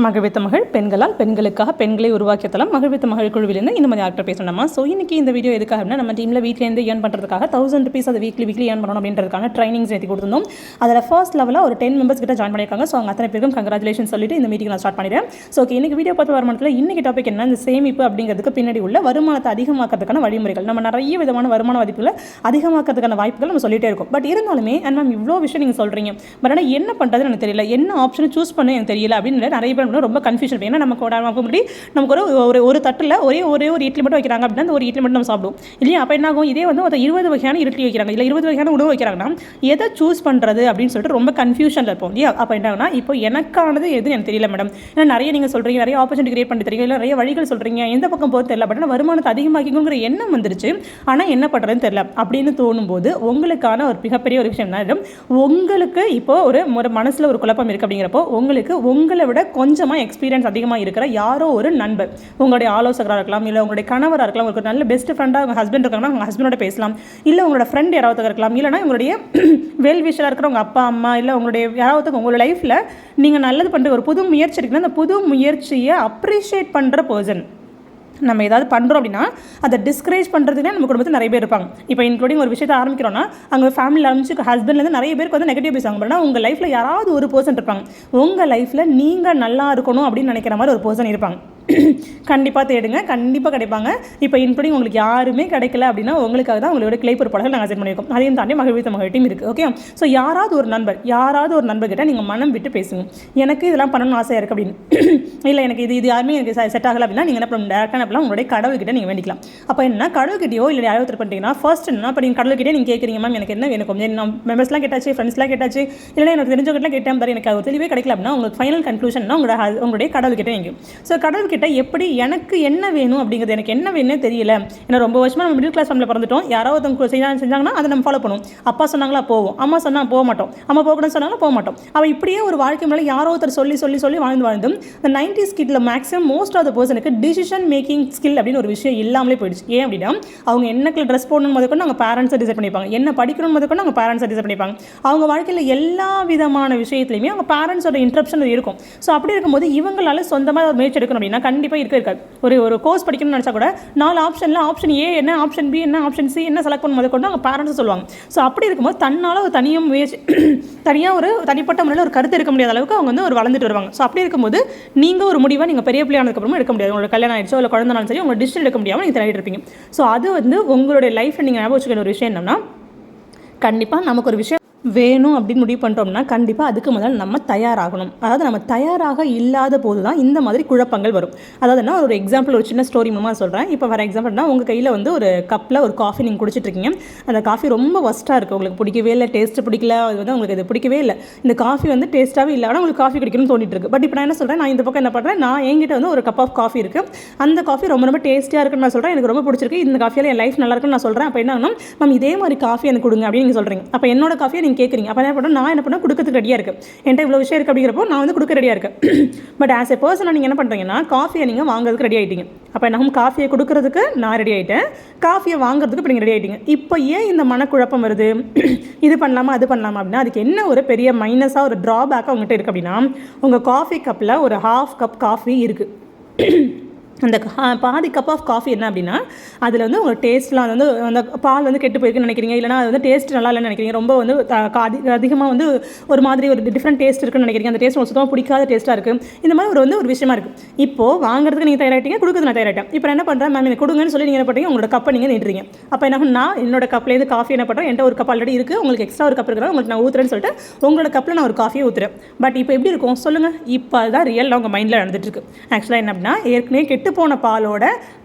மகிழ்வித்த மகள் பெண்களால் பெண்களுக்காக பெண்களை உருவாக்கிய தளம் மகிழ்வித்த மகள் குழுவிலிருந்து இந்த மாதிரி ஆக்டர் பேசணுமா. ஸோ இன்றைக்கி இந்த வீடியோ எதுக்காக அப்படின்னா நம்ம டீமில் வீட்லேருந்து ஏர்ன் பண்ணுறதுக்காக ₹1000 அதை வீக்லி ஏர்ன் பண்ணணும் அப்படின்றதுக்கான ட்ரைனிங்ஸ் ஏற்றி கொடுத்துருந்தோம். அதில் ஃபர்ஸ்ட் லெவலில் ஒரு 10 மெம்பர்ஸ் கிட்ட ஜாயின் பண்ணியிருக்காங்க. ஸோ அவங்க அத்தனை பேருக்கும் கங்க்ராச்சுலேஷன் சொல்லிட்டு இந்த மீட்டிங் நான் ஸ்டார்ட் பண்ணிடுறேன். ஸோ ஓகே, இன்றைக்கி வீடியோ பார்த்து வருமானத்தில் இன்றைக்கி டாபிக் என்ன, இந்த சேமிப்பு அப்படிங்கிறதுக்கு பின்னாடி உள்ள வருமானத்தை அதிகமாக்கிறதுக்கான வழிமுறைகள். நம்ம நிறைய விதமான வருமான வாய்ப்புகளை அதிகமாக்கிறதுக்கான வாய்ப்புகள் நம்ம சொல்லிட்டே இருக்கோம். பட் இருந்தாலுமே மேம் இவ்வளோ விஷயம் நீங்கள் சொல்கிறீங்க, பட் ஆனால் என்ன பண்ணுறதுன்னு எனக்கு தெரியல, என்ன ஆப்ஷனை சூஸ் பண்ண எனக்கு தெரியல அப்படின்னு நிறைய பேர் ரொம்ப கன்ஃபியூஷன். ஏன்னா நமக்கு முன்னாடி நமக்கு ஒரு தட்டில் ஒரே ஒரு இட்லி மட்டும் வைக்கிறாங்க அப்படின்னா அந்த ஒரு இட்லி மட்டும் நம்ம சாப்பிடுவோம் இல்லையா. அப்போ என்ன ஆகும், இதே வந்து ஒரு 20 வகையான இட்லி வைக்கிறாங்க, இல்லை 20 வகையான உணவு வைக்கிறாங்கன்னா எதை சூஸ் பண்ணுறது அப்படின்னு சொல்லிட்டு ரொம்ப கன்ஃபியூஷனில் இருப்போம் இல்லையா. அப்போ என்ன ஆகுனா, இப்போ எனக்கானது எதுன்னு எனக்கு தெரியல மேடம். ஏன்னா நிறைய நீங்கள் சொல்கிறீங்க, நிறைய ஆப்பர்ச்சுனிட்டி கிரியேட் பண்ணி தரீங்க, இல்லை நிறைய வழிகள் சொல்கிறீங்க, எந்த பக்கம் போகிறது தெரியல. பட் ஆனால் வருமானத்தை அதிகமாக்கிங்கிற எண்ணம் வந்துருச்சு, ஆனால் என்ன பண்ணுறதுன்னு தெரியல அப்படின்னு தோணும்போது உங்களுக்கான ஒரு மிகப்பெரிய ஒரு விஷயம் என்ன, உங்களுக்கு இப்போ ஒரு மனசில் ஒரு குழப்பம் இருக்குது அப்படிங்கிறப்போ உங்களுக்கு உங்களை விட கொஞ்சமாக எக்ஸ்பீரியன்ஸ் அதிகமாக இருக்கிற யாரோ ஒரு நண்பர், உங்களுடைய ஆலோசகராக இருக்கலாம், இல்லை உங்களுடைய கணவராக இருக்கலாம், உங்களுக்கு நல்ல பெஸ்ட் ஃப்ரெண்டாக உங்கள் ஹஸ்பண்ட் இருக்காங்கன்னா உங்கள் ஹஸ்பண்டோட பேசலாம், இல்லை உங்களோட ஃப்ரெண்ட் யாராவது இருக்கலாம், இல்லைனா உங்களுடைய வெல் விஷராக இருக்கிற உங்கள் அப்பா அம்மா, இல்லை உங்களுடைய யாராவது உங்களோட லைஃப்பில் நீங்கள் நல்லது பண்ணுற ஒரு புது முயற்சி இருக்குன்னா அந்த புது முயற்சியை அப்ரிஷியேட் பண்ணுற பர்சன். நம்ம ஏதாவது பண்ணுறோம் அப்படின்னா அதை டிஸ்கரேஜ் பண்ணுறதுக்குனே நம்ம குடும்பத்தில் நிறைய பேர் இருப்பாங்க. இப்போ இன்க்ளூடிங் ஒரு விஷயத்தை ஆரம்பிக்கிறோன்னா அங்கே ஃபேமிலியில் ஆரம்பிச்சு ஹஸ்பண்ட்லேருந்து நிறைய பேருக்கு வந்து நெகட்டிவ் பேசுவாங்க. ஆனால் உங்கள் லைஃப்பில் யாராவது ஒரு பர்சன் இருப்பாங்க, உங்கள் லைஃப்பில் நீங்கள் நல்லா இருக்கணும் அப்படின்னு நினைக்கிற மாதிரி ஒரு பர்சன் இருப்பாங்க. கண்டிப்பாக தேடுங்க, கண்டிப்பாக கிடைப்பாங்க. இப்போ இன்க்ளூடிங் உங்களுக்கு யாருமே கிடைக்கல அப்படின்னா உங்களுக்காக தான் உங்களோட கிளைப்பொரு படங்கள் நாங்கள் செட் பண்ணியிருக்கோம். அதையும் தாண்டி மகிழ்வித்த மகள் டீம் இருக்குது. ஓகே, ஸோ யாராவது ஒரு நண்பர்கிட்ட நீங்கள் மனம் விட்டு பேசுங்க, எனக்கு இதெல்லாம் பண்ணணும்னு ஆசையாக இருக்குது அப்படின்னு. இல்லை எனக்கு இது யாருமே எனக்கு செட் ஆகலை அப்படின்னா நீங்கள் என்ன பண்ணணும், டேரெக்டாக என்ன உங்களுடைய கடவுள்கிட்ட நீங்கள் வேண்டிக்கலாம். அப்போ என்ன கடவுள்கிட்டயோ இல்லை யாராவது பண்ணிட்டீங்கன்னா ஃபர்ஸ்ட் என்ன, இப்போ நீங்கள் கடவுள்கிட்டே நீங்கள் கேட்குறீங்க, மேம் எனக்கு என்ன வேணும், நான் மெம்பர்ஸ்லாம் கேட்டாச்சு, ஃப்ரெண்ட்ஸ்லாம் கேட்டாச்சு, இல்லை எனக்கு தெரிஞ்சவங்ககிட்ட கேட்டேன், பாரு எனக்கு அது தெளிவே கிடைக்கல அப்படின்னா உங்களுக்கு ஃபைனல் கன்க்ளூஷன்னா உங்களுடைய கடவுள்கிட்ட நீங்கள். ஸோ கடவுள்கிட்ட எப்படி எனக்கு என்ன வேணும் அப்படிங்கிறது, எனக்கு என்ன வேணும்னே தெரியல, ஏன்னா ரொம்ப வருஷமாக நம்ம மிடில் கிளாஸ் ஃபேமிலியில் பிறந்துட்டோம், யாராவது செஞ்சாங்கன்னா அதை நம்ம ஃபாலோ பண்ணுவோம். அப்பா சொன்னாங்களா போவோம், அம்மா சொன்னால் போக மாட்டோம், அம்மா போகக்கூடாதுன்னு சொன்னாலும் போக மாட்டோம். அவள் இப்படியே ஒரு வாழ்க்கை மேலே யாரோ ஒருத்தர் சொல்லி வாழ்ந்து இந்த 90s கிட்ல மேக்ஸிமம் மோஸ்ட் ஆஃப் த பர்சனுக்கு டிசிஷன் மேக்கிங் ஸ்கில் அப்படின்னு ஒரு விஷயம் இல்லாமலே போயிடுச்சு. ஏன் அப்படின்னா அவங்க என்ன ட்ரெஸ் போடணும் முதற்கொண்டு அவங்க பேரண்ட்ஸை டிசைட் பண்ணிப்பாங்க, என்ன படிக்கணும் முதற்கொண்டு அவங்க பேரண்ட்ஸை டிசைட் பண்ணிப்பாங்க. அவங்க வாழ்க்கையில் எல்லா விதமான விஷயத்துலையுமே அவங்க பேரண்ட்ஸோட இன்ட்ரப்ஷன் இருக்கும். ஸோ அப்படி இருக்கும்போது இவங்களால சொந்தமாக ஒரு முயற்சி எடுக்கணும் அப்படின்னா கண்டிப்பாக இருக்காது. ஒரு கோர்ஸ் படிக்கணும்னு நினச்சா கூட 4 ஆப்ஷனில் ஆப்ஷன் ஏ என்ன, ஆப்ஷன் பி என்ன, ஆப்ஷன் சி என்ன செலக்ட் பண்ணும் முதற்கொண்டு அவங்க பேரண்ட்ஸ் சொல்லுவாங்க. ஸோ அப்படி இருக்கும்போது தன்னால் ஒரு தனியாக ஒரு தனிப்பட்ட முறையில் ஒரு கருத்து எடுக்க முடியாத அளவுக்கு அவங்க வந்து ஒரு வளர்ந்துட்டு வருவாங்க. ஸோ அப்படி இருக்கும்போது நீங்கள் ஒரு முடிவாக நீங்கள் பெரிய பிள்ளையானதுக்கப்புறமா எடுக்க முடியாது. உங்களோட கல்யாணம் ஆயிடுச்சோ இல்லை குழந்தைனாலும் சரி உங்களோட டிசிஷன் எடுக்க முடியாமல் நீங்கள் தள்ளிட்டு இருப்பீங்க. ஸோ அது வந்து உங்களுடைய லைஃப்பில் நீங்கள் ஞாபகம் வச்சுக்கிற ஒரு விஷயம் என்னன்னா, கண்டிப்பாக நமக்கு ஒரு விஷயம் வேணும் அப்படின்னு முடிவு பண்ணிட்டோம்னா கண்டிப்பாக அதுக்கு முதல்ல நம்ம தயாராகணும். அதாவது நம்ம தயாராக இல்லாத போது தான் இந்த மாதிரி குழப்பங்கள் வரும். அதாவது என்ன, ஒரு எக்ஸாம்பிள் ஒரு சின்ன ஸ்டோரி மூலமாக சொல்கிறேன். இப்போ ஃபார் எக்ஸாம்பிள்னா உங்கள் கையில் வந்து ஒரு கப்பில் ஒரு காஃபி நீங்கள் குடிச்சிட்ருக்கீங்க, அந்த காஃபி ரொம்ப ஒஸ்ட்டாக இருக்குது, உங்களுக்கு பிடிக்கவே இல்லை, டேஸ்ட்டு பிடிக்கல, அது வந்து உங்களுக்கு இது பிடிக்கவே இல்லை, இந்த காஃபி வந்து டேஸ்ட்டாகவே இல்லை, ஆனால் உங்களுக்கு காஃபி குடிக்கணும்னு தோண்டிட்டு இருக்கு. பட் இப்போ நான் என்ன சொல்கிறேன், நான் இந்த பக்கம் என்ன பண்ணுறேன், நான் என்கிட்ட வந்து ஒரு கப் ஆஃப் காஃபி இருக்குது, அந்த காஃபி ரொம்ப டேஸ்ட்டியாக இருக்குன்னு நான் சொல்கிறேன், எனக்கு ரொம்ப பிடிச்சிருக்கு, இந்த காஃபியால் என் லைஃப் நல்லா இருக்குன்னு நான் சொல்கிறேன். அப்போ என்ன ஆகணும், மேம் இதே மாதிரி காஃபி எனக்கு கொடுங்க அப்படின்னு நீங்கள் சொல்கிறீங்க. அப்போ என்னோட காஃபியை நீங்கள் கேட்குறீங்க. அப்போ என்ன பண்ணுறேன், நான் என்ன பண்ண கொடுக்கறதுக்கு ரெடியாக இருக்குது, என்கிட்ட இவ்வளோ விஷயம் இருக்குது அப்படிங்கிறப்போ நான் வந்து கொடுக்க ரெடியாக இருக்கேன். பட் ஆஸ் எ பர்சனாக நீங்கள் என்ன பண்ணுறீங்கன்னா காஃபியை நீங்கள் வாங்குறதுக்கு ரெடி ஆகிட்டீங்க. அப்போ நம்ம காஃபியை கொடுக்கறதுக்கு நான் ரெடி ஆகிட்டேன், காஃபியை வாங்குறதுக்கு இப்போ நீங்கள் ரெடி ஆகிட்டீங்க. இப்போ ஏன் இந்த மனக்குழப்பம் வருது, இது பண்ணலாமா அது பண்ணலாமா அப்படின்னா அதுக்கு என்ன ஒரு பெரிய மைனஸாக ஒரு ட்ராபேக்காக உங்கள்கிட்ட இருக்குது அப்படின்னா, உங்கள் காஃபி கப்பில் ஒரு ½ கப் காஃபி இருக்குது. அந்த பாதி கப் ஆஃப் காஃபி என்ன அப்படின்னா அதில் வந்து உங்கள் டேஸ்ட்லாம் வந்து அந்த பால் வந்து கெட்டு போயிருக்குன்னு நினைக்கிறீங்க, இல்லைனா அது வந்து டேஸ்ட் நல்லா இல்லைன்னு நினைக்கிறீங்க, ரொம்ப வந்து அதிகமாக வந்து ஒரு மாதிரி ஒரு டிஃப்ரெண்ட் டேஸ்ட் இருக்குன்னு நினைக்கிறீங்க, அந்த டேஸ்ட் உங்களுக்கு சுத்தமாக பிடிக்காத டேஸ்ட்டாக இருக்குது. இந்த மாதிரி ஒரு விஷயமா இருக்குது. இப்போது வாங்குறதுக்கு நீங்கள் தயாராகிட்டீங்க, கொடுக்குறது நான் தயாராகிட்டேன். இப்போ என்ன பண்ணுறேன், மேம் எனக்கு கொடுங்கன்னு சொல்லி நீங்கள் என்ன பண்ணுறீங்க, உங்களோட கப்பை நீங்கள் நீட்டுறீங்க. அப்போ என்ன நான் என்னோட கப்லேருந்து காஃபி என்ன பண்ணுறேன், என்கிட்ட ஒரு கப் ஆல்ரெடி இருக்குது, உங்களுக்கு எக்ஸ்ட்ரா ஒரு கப் இருக்கிறா உங்களுக்கு நான் ஊற்றுறேன்னு சொல்லிட்டு உங்களோட கப்பில் நான் ஒரு காஃபியை ஊற்றுறேன். பட் இப்போ எப்படி இருக்கும் சொல்லுங்கள், இப்போ அதுதான் ரியலாக உங்கள் மைண்டில் நடந்துட்டுருக்கு. ஆக்சுவலாக என்ன அப்படின்னா ஏற்கனவே கெட்டு போன பாலோட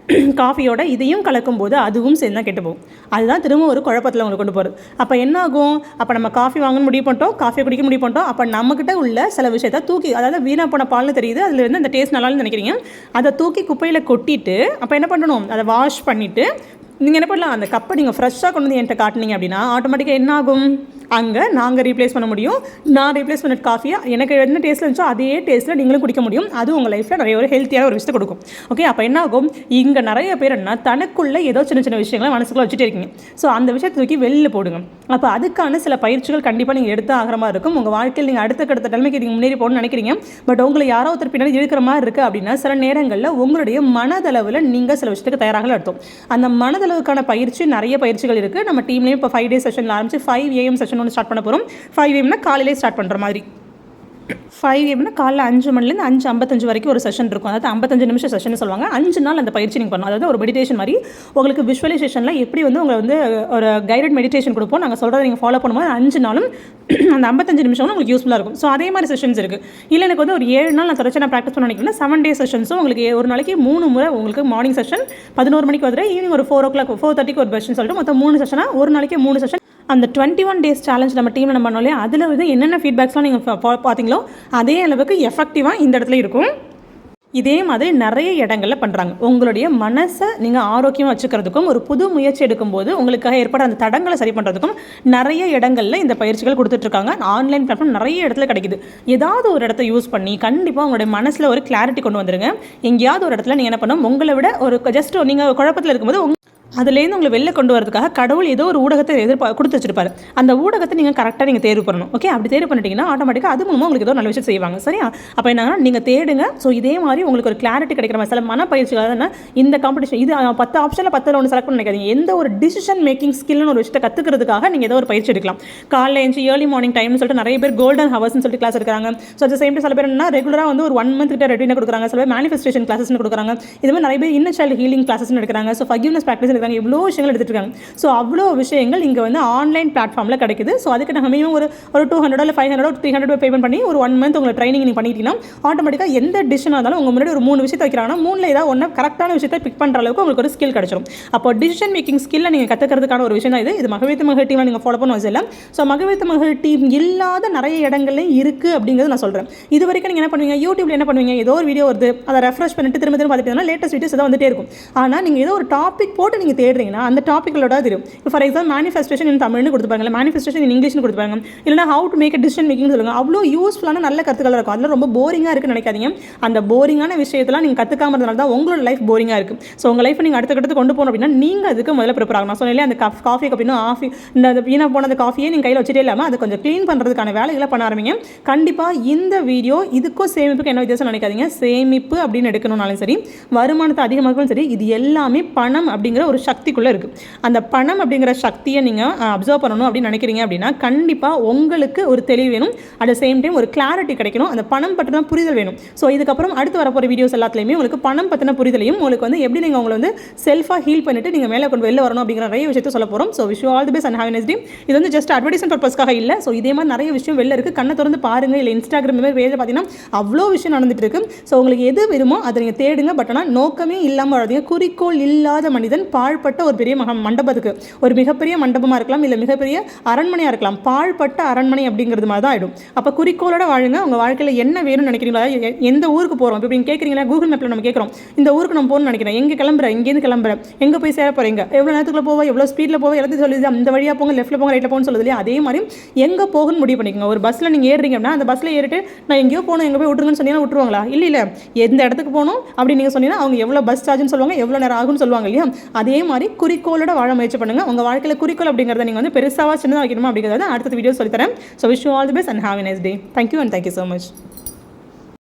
காஃபியோட இதையும் கலக்கும் போது அதுவும் சேர்ந்து தான் கெட்டு போகும். அதுதான் திரும்ப ஒரு குழப்பத்தில் உங்களுக்கு கொண்டு போகிறது. அப்போ என்ன ஆகும், அப்போ நம்ம காஃபி வாங்கணும்னு முடிவு பண்ணிட்டோம், காஃபியை குடிக்க முடிவு பண்ணிட்டோம், அப்போ நம்மக்கிட்ட உள்ள சில விஷயத்தை தூக்கி, அதாவது வீணாக போன பால்னு தெரியுது, அதில் இருந்து அந்த டேஸ்ட் நல்லான்னு நினைக்கிறீங்க, அதை தூக்கி குப்பையில் கொட்டிட்டு அப்போ என்ன பண்ணணும், அதை வாஷ் பண்ணிவிட்டு நீங்கள் என்ன பண்ணலாம், அந்த கப்பை நீங்கள் ஃப்ரெஷ்ஷாக கொண்டு வந்து என்கிட்ட காட்டினீங்க அப்படின்னா ஆட்டோமேட்டிக்காக என்ன ஆகும், அங்கே நாங்கள் ரீப்ளேஸ் பண்ண முடியும். நான் ரீப்ளேஸ் பண்ண காஃபியை எனக்கு என்ன டேஸ்ட்டில் இருந்துச்சோ அதே டேஸ்ட்டில் நீங்களும் குடிக்க முடியும். அது உங்கள் லைஃப்பில் நிறைய ஒரு ஹெல்த்தியான ஒரு விஷயத்தை கொடுக்கும். ஓகே, அப்போ என்ன ஆகும், இங்கே நிறைய பேர் என்ன தனக்குள்ளே ஏதோ சின்ன சின்ன விஷயங்களை மனசுக்குள்ளே வச்சுட்டே இருக்கீங்க. ஸோ அந்த விஷயத்தை தூக்கி வெளியில் போடுங்க. அப்போ அதுக்கான சில பயிற்சிகள் கண்டிப்பாக நீங்கள் எடுத்து ஆகிற மாதிரி இருக்கும். உங்கள் வாழ்க்கையில் நீங்கள் அடுத்த தலைமைக்கு நீங்கள் முன்னேறி போகணும்னு நினைக்கிறீங்க. பட் உங்களை யாரோ ஒருத்தர் பின்னாடி இருக்கிற மாதிரி இருக்குது அப்படின்னா சில நேரங்களில் உங்களுடைய மனதளவில் நீங்கள் சில விஷயத்துக்கு தயாராக அர்த்தம். அந்த மனதளவுக்கான பயிற்சி நிறைய பயிற்சிகள் இருக்குது. நம்ம டீம்லேயும் இப்போ 5 days செஷனில் ஆரம்பிச்சு 5 AM செஷன் ஒன்று ஸ்டார்ட் பண்ண போகிறோம். 5 AM காலையிலே ஸ்டார்ட் பண்ணுற மாதிரி. 5 AM காலைல 5 மணிலேருந்து 5:55 வரைக்கும் ஒரு செஷன் இருக்கும். அதாவது 55 நிமிஷம் செஷன் சொல்லுவாங்க. 5 நாள் அந்த பயிற்சி நீங்கள் பண்ணணும். அதாவது ஒரு மெடிடேஷன் மாதிரி உங்களுக்கு விஷுவலைசேஷனில் எப்படி வந்து உங்களை வந்து ஒரு கைடட் மெடிடேஷன் கொடுப்போம். நாங்கள் சொல்கிறத நீங்கள் ஃபாலோ பண்ணும்போது 5 நாளும் அந்த 55 நிமிஷம் உங்களுக்கு யூஸ்ஃபுல்லாக இருக்கும். ஸோ அதே மாதிரி செஷன்ஸ் இருக்குது. இல்லை எனக்கு வந்து ஒரு 7 நாள் நான் தொடர்ச்சி நான் ப்ராக்டிஸ் பண்ண நினைக்கிறேன். 7 days செஷன்ஸும் உங்களுக்கு ஒரு நாளைக்கு 3 முறை உங்களுக்கு மார்னிங் செஷன் 11 மணிக்கு வந்துடும், ஈவினிங் ஒரு 4 o'clock 4:30 ஒரு செஷன் சொல்லிட்டு மொத்தம் 3 செஷனாக ஒரு நாளைக்கு 3 செஷன். அந்த 21 days சேலஞ்ச் நம்ம டீமில் நம்ம பண்ணோம். அதில் வந்து என்னென்ன ஃபீட்பேக்ஸ்லாம் நீங்கள் பார்த்தீங்களோ அதே அளவுக்கு எஃபெக்டிவாக இந்த இடத்துல இருக்கும். இதே மாதிரி நிறைய இடங்களில் பண்ணுறாங்க. உங்களுடைய மனசை நீங்கள் ஆரோக்கியமாக வச்சுக்கிறதுக்கும் ஒரு புது முயற்சி எடுக்கும்போது உங்களுக்காக ஏற்பட அந்த தடங்களை சரி பண்ணுறதுக்கும் நிறைய இடங்களில் இந்த பயிற்சிகள் கொடுத்துட்ருக்காங்க. ஆன்லைன் பிளாட்ஃபார்ம் நிறைய இடத்துல கிடைக்குது. ஏதாவது ஒரு இடத்த யூஸ் பண்ணி கண்டிப்பாக உங்களுடைய மனசில் ஒரு கிளாரிட்டி கொண்டு வந்துடுங்க. எங்கேயாவது ஒரு இடத்துல நீங்கள் என்ன பண்ணணும், உங்களை விட ஒரு ஜஸ்ட் நீங்கள் குழப்பத்தில் இருக்கும்போது அதுலேருந்து உங்களை வெளில கொண்டு வரதுக்காக கடவுள் ஏதோ ஒரு ஊடகத்தை கொடுத்து வச்சிருப்பாரு. அந்த ஊடகத்தை நீங்கள் கரெக்டாக நீங்கள் தேர்வு பண்ணணும். ஓகே, அப்படி தேர்வு பண்ணிட்டீங்கன்னா ஆட்டோமேட்டிக்காக அது மூலமாக உங்களுக்கு ஏதோ நல்ல விஷயம் செய்வாங்க. சரியா? அப்போ என்னன்னா நீங்கள் தேடுங்க. ஸோ இதே மாதிரி உங்களுக்கு ஒரு கிளாரிட்டி கிடைக்கிற மாதிரி சில மனப்பயிற்சிகள் தான் இந்த காம்படிஷன். இது 10 ஆப்ஷனில் 10 ஒன்று செலக்ட் பண்ண நினைக்காதீங்க. எந்த ஒரு டிசிஷன் மேக்கிங் ஸ்கில்னு ஒரு விஷயத்தை கற்றுக்கிறதுக்காக நீங்கள் ஏதோ ஒரு பயிற்சி எடுக்கலாம். காலையில் எழுந்து ஏர்லி மார்னிங் டைம்னு சொல்லிட்டு நிறைய பேர் கோல்டன் ஹவர்ஸ்னு சொல்லிட்டு கிளாஸ் எடுக்கிறாங்க. ஸோ அட் சேம் டைம் சில பேர் என்ன ரெகுலராக வந்து ஒரு 1 month கிட்ட ரெட்டினா கொடுக்குறாங்க. சில பேர் மேனிஃபெஸ்டேஷன் கிளாஸஸ்னு கொடுக்குறாங்க. இதுமாதிரி நிறைய பேர் இன்னர் சைல்டு ஹீலிங் கிளாஸஸ்னு எடுக்கிறாங்க. ஸோ ஃபர்கிவ்னஸ் ப்ராக்டிஸ் எடுக்கிறாங்க. இவ்வளோ விஷயங்கள் எடுத்துட்டு இருக்காங்க. ஸோ அவ்வளோ விஷயங்கள் இங்கே வந்து ஆன்லைன் பிளாட்ஃபார்மில் கிடைக்குது. ஸோ அதுக்கு நாங்கள் மினிமம் ஒரு 200 இல்லை 500 300 பேமெண்ட் பண்ணி ஒரு 1 month உங்களுக்கு ட்ரைனிங் நீங்கள் பண்ணிட்டீங்கன்னா ஆட்டோமேட்டிக்காக எந்த டிசிஷனாக இருந்தாலும் உங்கள் முன்னாடி ஒரு 3 விஷயத்தை வைக்கிறாங்கன்னா 3ல் ஏதாவது ஒன்று கரெக்டான விஷயத்தை பிக் பண்ணுற அளவுக்கு உங்களுக்கு ஒரு ஸ்கில் கிடைச்சிடும். அப்போ டிசிஷன் மேக்கிங் ஸ்கில்லை நீங்கள் கற்றுக்கிறதுக்கான ஒரு விஷயம் தான் இது. மகவித்து மகள் டீமில் நீங்கள் ஃபாலோ பண்ண வச்சு இல்லை. ஸோ மகவித்து மகள் டீம் இல்லாத நிறைய இடங்கள்லையும் இருக்குது அப்படிங்கிறது நான் சொல்கிறேன். இது வரைக்கும் நீங்கள் என்ன பண்ணுவீங்க, யூடியூப்ல என்ன பண்ணுவீங்க, ஏதோ ஒரு வீடியோ வருது அதை ரெஃப்ரெஷ் பண்ணிட்டு திரும்ப பார்த்துட்டீங்கன்னா லேட்டஸ்ட் வீடியோஸ் தான் வந்துட்டே இருக்கும். ஆனால் நீங்கள் ஏதோ ஒரு டாபிக் போட்டு நீங்கள் தேடுறீங்கன்னா அந்த டாப்பிக்கோட தெரியும். ஃபார் எக்ஸாம்பிள் மேனிஃபெஸ்டேஷன் இன் தமிழ்னு கொடுத்துப்பாங்க, மேனிஃபெஸ்டேஷன் இன் இங்கிலீஷ்னு கொடுத்துப்பாங்க, இல்லைனா how to make decision making சொல்லுவாங்க. அவ்வளோ யூஸ்ஃபுல்லான நல்ல கற்றுக்களாக இருக்கும். அதில் ரொம்ப போரிங்காக இருக்குன்னு நினைக்காதீங்க. அந்த போரிங்கான விஷயத்தெல்லாம் நீங்கள் கற்றுக்காம இருந்தனால தான் உங்களோட லைஃப் போரிங்காக இருக்குது. ஸோ உங்கள் லைஃப் நீங்கள் அடுத்த கொண்டு போகணும் அப்படின்னா நீங்கள் அதுக்கு முதல்ல ப்ரிப்பேர் ஆகணும். நான் சொன்னேன் அந்த காஃபி கப்பினா இந்த வீணாக போன அந்த காஃபியை நீங்கள் கையில் வச்சுட்டே இல்லாமல் அதை கொஞ்சம் க்ளீன் பண்ணுறதுக்கான வேலைகளை பண்ண ஆரம்பிங்க. கண்டிப்பாக இந்த வீடியோ இதுக்கும் சேமிப்புக்கு என்ன வித்தியாசம் நினைக்காதீங்க. சேமிப்பு அப்படின்னு எடுக்கணும்னாலும் சரி, வருமானத்தை அதிகமாகவும் சரி, இது எல்லாமே பணம் அப்படிங்கிற ஒரு சக்திக்குள்ளே இருக்குது. அந்த பணம் அப்படிங்கிற சக்தியை நீங்கள் அப்சர்வ் பண்ணணும் அப்படின்னு நினைக்கிறீங்க அப்படின்னா கண்டிப்பாக உங்களுக்கு ஒரு தெளிவு வேணும். அட் த சேம் டைம் ஒரு கிளாரிட்டி கிடைக்கணும். அந்த பணம் பற்றின புரிதல் வேணும். ஸோ இதுக்கப்புறம் அடுத்து வரப்போகிற வீடியோஸ் எல்லாத்துலேயுமே உங்களுக்கு பணம் பற்றின புரிதலையும் உங்களுக்கு வந்து எப்படி நீங்கள் உங்களை வந்து செல்ஃபாக ஹீல் பண்ணிட்டு நீங்கள் மேலே கொண்டு வெளில வரணும் அப்படிங்கிற நிறைய விஷயத்தை சொல்ல போகிறோம். So wish you all the best and have a nice day. இது வந்து ஜஸ்ட் அட்வர்டைஸ்மெண்ட் பர்பஸ்க்காக இல்லை. ஸோ இதே மாதிரி நிறைய விஷயம் வெளில இருக்குது. கண்ணை திறந்து பாருங்கள். இல்லை இன்ஸ்டாகிராம் மாதிரி பேஜில் பார்த்தீங்கன்னா அவ்வளோ விஷயம் நடந்துட்டு இருக்கு. ஸோ உங்களுக்கு எது வேணுமோ அதை நீங்கள் தேடுங்க. பட் ஆனால் நோக்கமே இல்லாமல் வராதீங்க. குறிக்கோள் இல்லாத மனிதன் பாழ்பட்ட ஒரு பெரிய மண்டபத்துக்கு, ஒரு மிகப்பெரிய மண்டபமாக இருக்கலாம், இல்லை மிகப்பெரிய அரண்மனையாக இருக்கலாம், பாழ்பட்ட அரண்மனை அப்படிங்கிறது மாதிரி தான் ஆகிடும். அப்போ குறிக்கோளோட வாழுங்க. உங்கள் வாழ்க்கையில் என்ன வேணும்னு நினைக்கிறீங்களா, எந்த ஊருக்கு போகிறோம் இப்போ நீங்கள் கேட்குறீங்களா, கூகுள் மேப்பில் நம்ம கேட்குறோம் இந்த ஊருக்கு நம்ம போகணும்னு நினைக்கிறேன், எங்கே கிளம்புறேன், இங்கேருந்து கிளம்புறேன், எங்கே போய் சேர போகிறீங்க, எவ்வளோ நேரத்துக்குள்ள போவோம், எவ்வளோ ஸ்பீடில் போவோம், எல்லாத்தையும் சொல்லுது. அந்த வழியாக போங்க, லெஃப்ட்டில் போங்க, ரைட்டில் போகணும்னு சொல்லுது இல்லையா. அதே மாதிரி எங்கே போகணும்னு முடிவு பண்ணிக்கோங்க. ஒரு பஸ்ஸில் நீங்கள் ஏறுறீங்க அப்படின்னா அந்த பஸ்ஸில் ஏறிட்டு நான் எங்கேயோ போகணும், எங்கே போய் விட்டுருங்கன்னு சொன்னீங்கன்னா விட்டுருவாங்களா? இல்லை எந்த இடத்துக்கு போகணும் அப்படின்னு நீங்கள் சொன்னீங்கன்னா அவங்க எவ்வளோ பஸ் சார்ஜ்னு சொல்லுவாங்க, எவ்வளோ நேரம் ஆகும்னு சொல்லுவாங்க இல்லையா. அதே மாதிரி குறிக்கோளோட வாழ முயற்சி பண்ணுங்கள். உங்கள் வாழ்க்கையில் குறிக்கோள் அப்படிங்கிறத நீங்கள் வந்து பெருசாக சின்னதாக வைக்கணுமா அப்படிங்கிறத அடுத்த வீடியோ சொல்லித்தரேன். So wish you all the best and have a nice day. Thank you and thank you so much.